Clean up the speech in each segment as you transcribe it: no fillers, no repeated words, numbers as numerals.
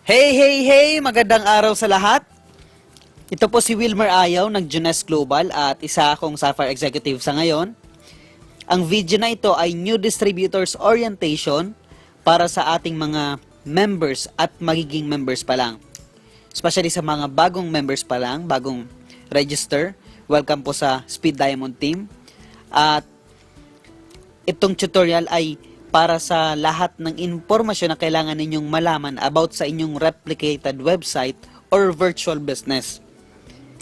Hey, hey, hey! Magandang araw sa lahat. Ito po si Wilmer Ayaw ng Junes Global at isa akong software executive sa ngayon. Ang video na ito ay New Distributors Orientation para sa ating mga members at magiging members pa lang. Especially sa mga bagong members pa lang, bagong register. Welcome po sa Speed Diamond Team. At itong tutorial ay para sa lahat ng impormasyon na kailangan ninyong malaman about sa inyong replicated website or virtual business.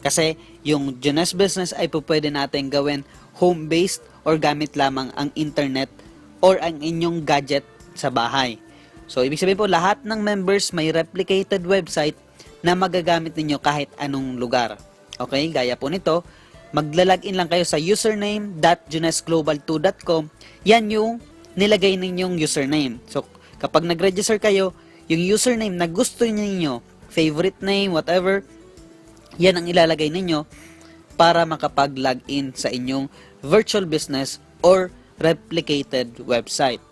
Kasi yung Junes business ay pwede natin gawin home-based or gamit lamang ang internet or ang inyong gadget sa bahay. So, ibig sabihin po, lahat ng members may replicated website na magagamit ninyo kahit anong lugar. Okay? Gaya po nito, maglalagin lang kayo sa username.junesglobal2.com. Yan yung nilagay ninyong username. So, kapag nag-register kayo, yung username na gusto niyo, favorite name, whatever, yan ang ilalagay ninyo para makapag-login sa inyong virtual business or replicated website.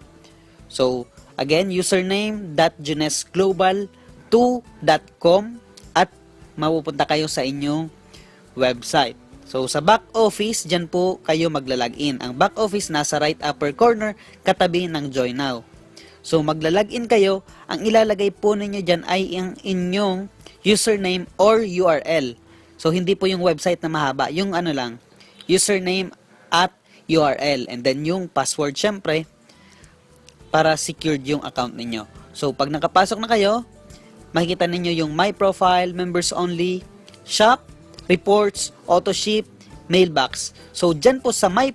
So, again, username.junesglobal2.com at mapupunta kayo sa inyong website. So, sa back office, dyan po kayo maglalagin. Ang back office nasa right upper corner, katabi ng Join Now. So, maglalagin kayo. Ang ilalagay po ninyo dyan ay ang inyong username or URL. So, hindi po yung website na mahaba. Yung ano lang, username at URL. And then, yung password, syempre, para secured yung account ninyo. So, pag nakapasok na kayo, makikita ninyo yung My Profile, Members Only, Shop, Reports, Auto Ship, Mailbox. So, dyan po sa My